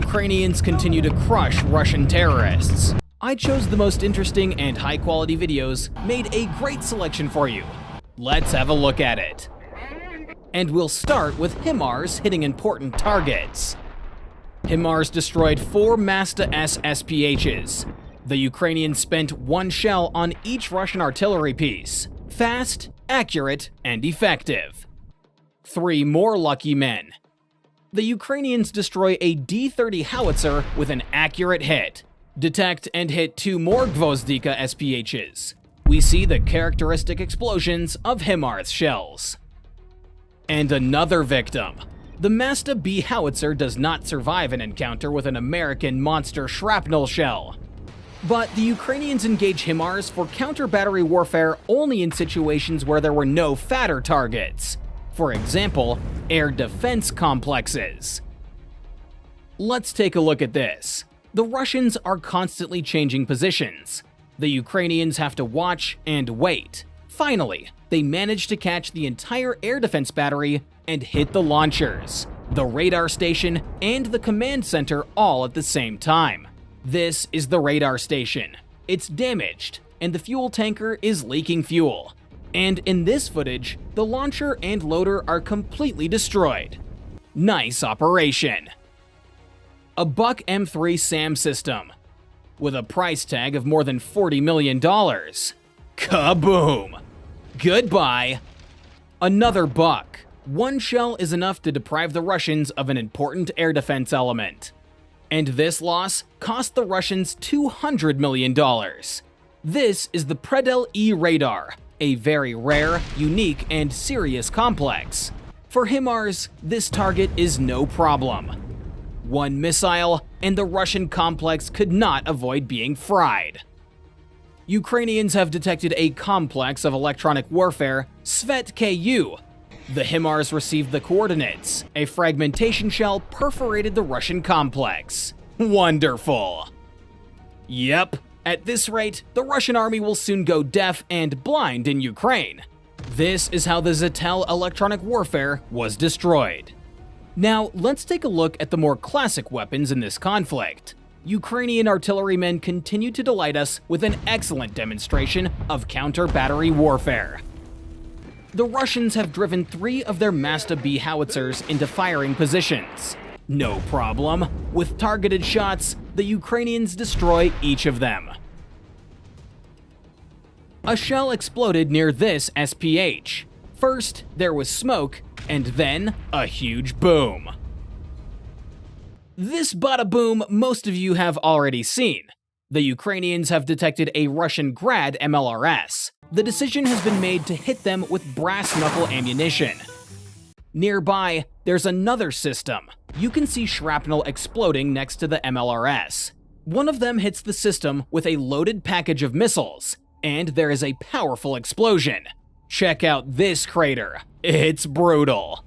Ukrainians continue to crush Russian terrorists. I chose the most interesting and high-quality videos, made a great selection for you. Let's have a look at it. And we'll start with HIMARS hitting important targets. HIMARS destroyed 4 Mazda-S SPHs. The Ukrainians spent 1 shell on each Russian artillery piece. Fast, accurate, and effective. 3 more lucky men. The Ukrainians destroy a D-30 howitzer with an accurate hit. Detect and hit 2 more Gvozdika SPHs. We see the characteristic explosions of HIMARS shells. And another victim. The Mazda B howitzer does not survive an encounter with an American monster shrapnel shell. But the Ukrainians engage HIMARS for counter-battery warfare only in situations where there were no fatter targets. For example, air defense complexes. Let's take a look at this. The Russians are constantly changing positions. The Ukrainians have to watch and wait. Finally, they manage to catch the entire air defense battery and hit the launchers, the radar station, and the command center all at the same time. This is the radar station. It's damaged, and the fuel tanker is leaking fuel. And in this footage, the launcher and loader are completely destroyed. Nice operation. A Buck M3 SAM system, with a price tag of more than $40 million. Kaboom! Goodbye. Another Buck. 1 shell is enough to deprive the Russians of an important air defense element. And this loss cost the Russians $200 million. This is the Predel E radar, a very rare, unique, and serious complex. For HIMARS, this target is no problem. 1 missile, and the Russian complex could not avoid being fried. Ukrainians have detected a complex of electronic warfare, Svet-KU. The HIMARS received the coordinates. A fragmentation shell perforated the Russian complex. Wonderful! Yep. At this rate, the Russian army will soon go deaf and blind in Ukraine. This is how the Zetel electronic warfare was destroyed. Now, let's take a look at the more classic weapons in this conflict. Ukrainian artillerymen continue to delight us with an excellent demonstration of counter-battery warfare. The Russians have driven 3 of their Mazda B howitzers into firing positions. No problem. With targeted shots, the Ukrainians destroy each of them. A shell exploded near this SPH. First, there was smoke, and then a huge boom. This bada boom most of you have already seen. The Ukrainians have detected a Russian Grad MLRS. The decision has been made to hit them with brass knuckle ammunition. Nearby, there's another system. You can see shrapnel exploding next to the MLRS. One of them hits the system with a loaded package of missiles, and there is a powerful explosion. Check out this crater. It's brutal.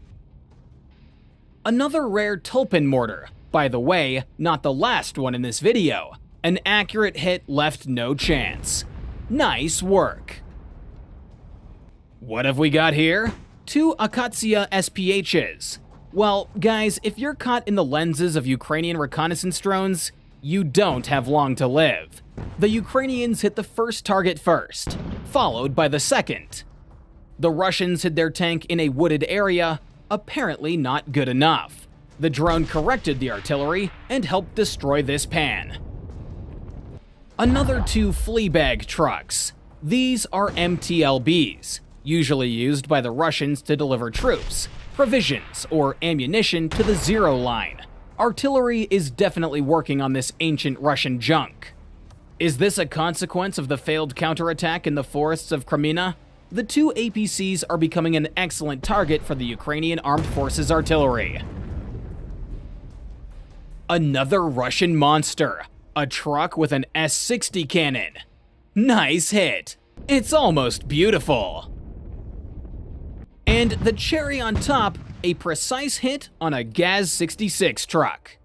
Another rare Tulpin mortar. By the way, not the last one in this video. An accurate hit left no chance. Nice work. What have we got here? 2 Akatsiya SPHs. Well, guys, if you're caught in the lenses of Ukrainian reconnaissance drones, you don't have long to live. The Ukrainians hit the first target first, followed by the second. The Russians hid their tank in a wooded area, apparently not good enough. The drone corrected the artillery and helped destroy this pan. Another 2 Fleabag trucks. These are MTLBs, usually used by the Russians to deliver troops, provisions, or ammunition to the zero line. Artillery is definitely working on this ancient Russian junk. Is this a consequence of the failed counterattack in the forests of Crimea? The 2 APCs are becoming an excellent target for the Ukrainian Armed Forces artillery. Another Russian monster, a truck with an S-60 cannon. Nice hit. It's almost beautiful. And the cherry on top, a precise hit on a Gaz-66 truck.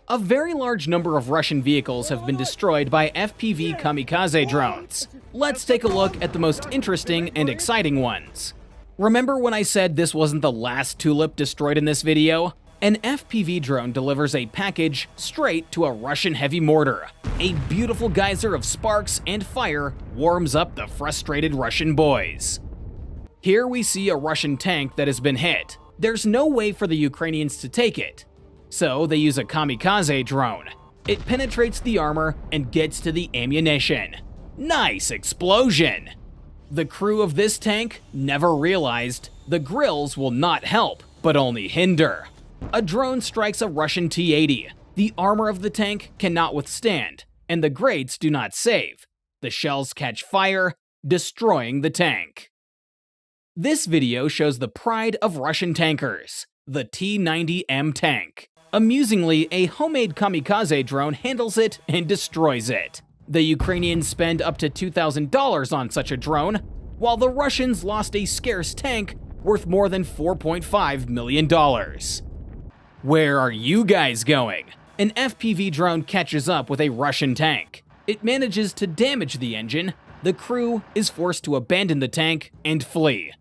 A very large number of Russian vehicles have been destroyed by FPV kamikaze drones. Let's take a look at the most interesting and exciting ones. Remember when I said this wasn't the last tulip destroyed in this video? An FPV drone delivers a package straight to a Russian heavy mortar. A beautiful geyser of sparks and fire warms up the frustrated Russian boys. Here we see a Russian tank that has been hit. There's no way for the Ukrainians to take it, so they use a kamikaze drone. It penetrates the armor and gets to the ammunition. Nice explosion! The crew of this tank never realized the grills will not help, but only hinder. A drone strikes a Russian T-80. The armor of the tank cannot withstand, and the grates do not save. The shells catch fire, destroying the tank. This video shows the pride of Russian tankers, the T-90M tank. Amusingly, a homemade kamikaze drone handles it and destroys it. The Ukrainians spend up to $2,000 on such a drone, while the Russians lost a scarce tank worth more than $4.5 million. Where are you guys going? An FPV drone catches up with a Russian tank. It manages to damage the engine. The crew is forced to abandon the tank and flee.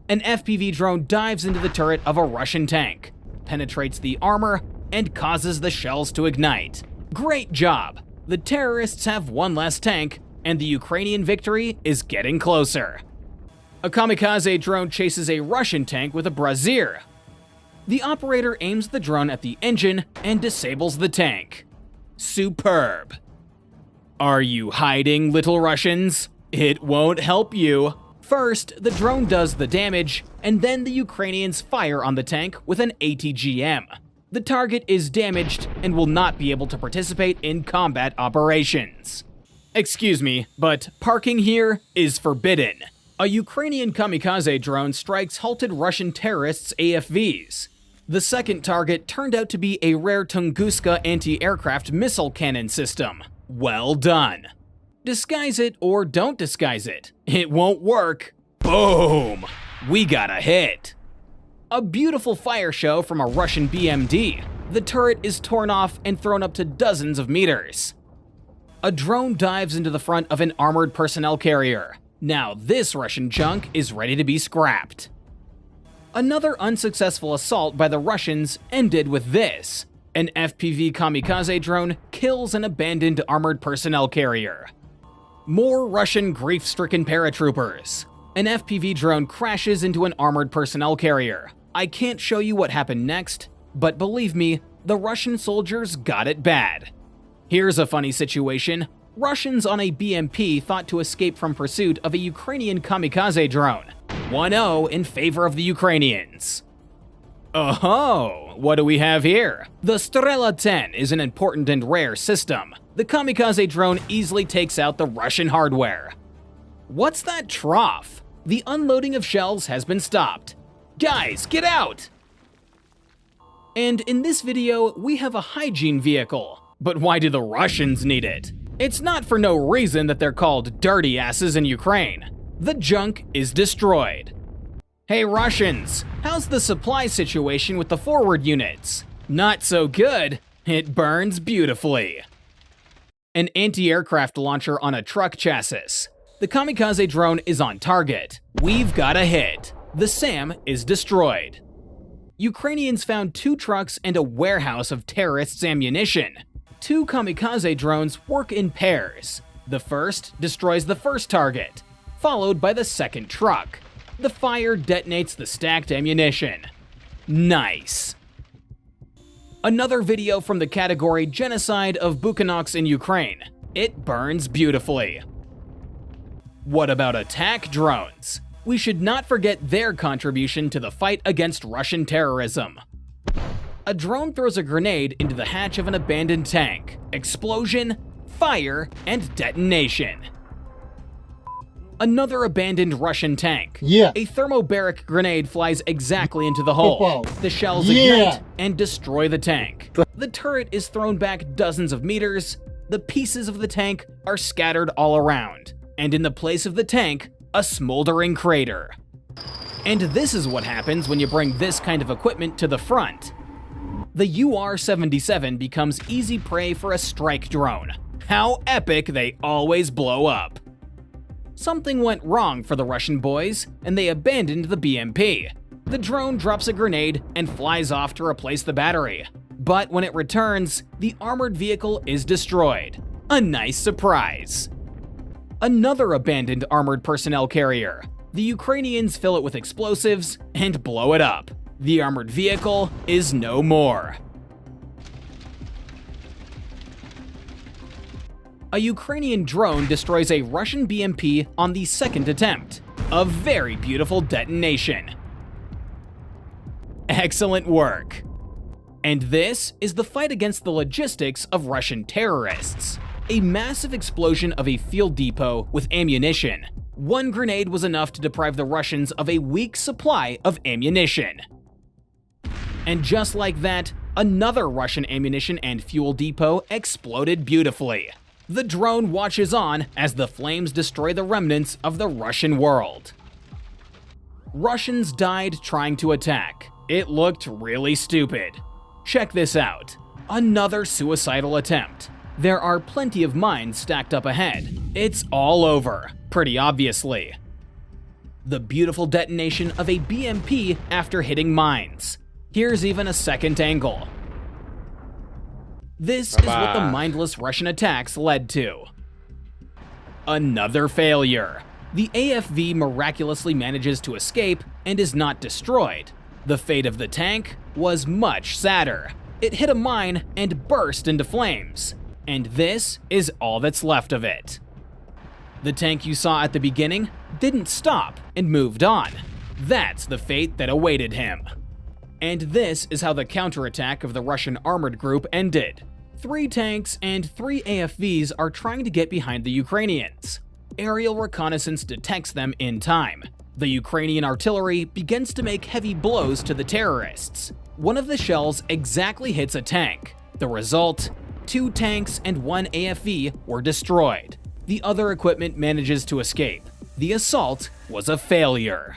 An FPV drone dives into the turret of a Russian tank, penetrates the armor, and causes the shells to ignite. Great job! The terrorists have one less tank, and the Ukrainian victory is getting closer. A kamikaze drone chases a Russian tank with a brazier. The operator aims the drone at the engine and disables the tank. Superb! Are you hiding, little Russians? It won't help you. First, the drone does the damage, and then the Ukrainians fire on the tank with an ATGM. The target is damaged and will not be able to participate in combat operations. Excuse me, but parking here is forbidden. A Ukrainian kamikaze drone strikes halted Russian terrorists' AFVs. The second target turned out to be a rare Tunguska anti-aircraft missile cannon system. Well done. Disguise it or don't disguise it. It won't work. Boom! We got a hit. A beautiful fire show from a Russian BMD. The turret is torn off and thrown up to dozens of meters. A drone dives into the front of an armored personnel carrier. Now this Russian junk is ready to be scrapped. Another unsuccessful assault by the Russians ended with this. An FPV kamikaze drone kills an abandoned armored personnel carrier. More Russian grief-stricken paratroopers. An FPV drone crashes into an armored personnel carrier. I can't show you what happened next, but believe me, the Russian soldiers got it bad. Here's a funny situation. Russians on a BMP thought to escape from pursuit of a Ukrainian kamikaze drone. 1-0 in favor of the Ukrainians. Oh, what do we have here? The Strela 10 is an important and rare system. The kamikaze drone easily takes out the Russian hardware. What's that trough? The unloading of shells has been stopped. Guys, get out! And in this video, we have a hygiene vehicle. But why do the Russians need it? It's not for no reason that they're called dirty asses in Ukraine. The junk is destroyed. Hey Russians, how's the supply situation with the forward units? Not so good. It burns beautifully. An anti-aircraft launcher on a truck chassis. The kamikaze drone is on target. We've got a hit. The SAM is destroyed. Ukrainians found 2 trucks and a warehouse of terrorists' ammunition. 2 kamikaze drones work in pairs. The first destroys the first target, followed by the second truck. The fire detonates the stacked ammunition. Nice. Another video from the category Genocide of Buchanoks in Ukraine. It burns beautifully. What about attack drones? We should not forget their contribution to the fight against Russian terrorism. A drone throws a grenade into the hatch of an abandoned tank. Explosion, fire, and detonation. Another abandoned Russian tank. A thermobaric grenade flies exactly into the hole. The shells ignite and destroy the tank. The turret is thrown back dozens of meters. The pieces of the tank are scattered all around. And in the place of the tank, a smoldering crater. And this is what happens when you bring this kind of equipment to the front. The UR-77 becomes easy prey for a strike drone. How epic they always blow up. Something went wrong for the Russian boys, and they abandoned the BMP. The drone drops a grenade and flies off to replace the battery. But when it returns, the armored vehicle is destroyed. A nice surprise. Another abandoned armored personnel carrier. The Ukrainians fill it with explosives and blow it up. The armored vehicle is no more. A Ukrainian drone destroys a Russian BMP on the second attempt. A very beautiful detonation. Excellent work. And this is the fight against the logistics of Russian terrorists. A massive explosion of a field depot with ammunition. One grenade was enough to deprive the Russians of a week's supply of ammunition. And just like that, another Russian ammunition and fuel depot exploded beautifully. The drone watches on as the flames destroy the remnants of the Russian world. Russians died trying to attack. It looked really stupid. Check this out. Another suicidal attempt. There are plenty of mines stacked up ahead. It's all over, pretty obviously. The beautiful detonation of a BMP after hitting mines. Here's even a second angle. This is what the mindless Russian attacks led to. Another failure. The AFV miraculously manages to escape and is not destroyed. The fate of the tank was much sadder. It hit a mine and burst into flames. And this is all that's left of it. The tank you saw at the beginning didn't stop and moved on. That's the fate that awaited him. And this is how the counterattack of the Russian armored group ended. 3 tanks and 3 AFVs are trying to get behind the Ukrainians. Aerial reconnaissance detects them in time. The Ukrainian artillery begins to make heavy blows to the terrorists. One of the shells exactly hits a tank. The result? 2 tanks and 1 AFV were destroyed. The other equipment manages to escape. The assault was a failure.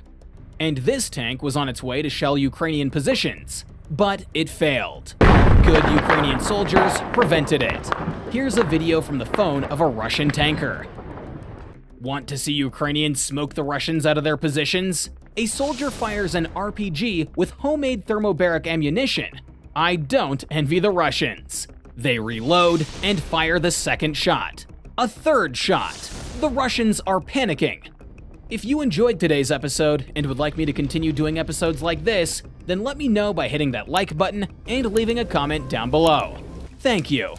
And this tank was on its way to shell Ukrainian positions, but it failed. Good Ukrainian soldiers prevented it. Here's a video from the phone of a Russian tanker. Want to see Ukrainians smoke the Russians out of their positions? A soldier fires an RPG with homemade thermobaric ammunition. I don't envy the Russians. They reload and fire the second shot. A third shot. The Russians are panicking. If you enjoyed today's episode and would like me to continue doing episodes like this, then let me know by hitting that like button and leaving a comment down below. Thank you.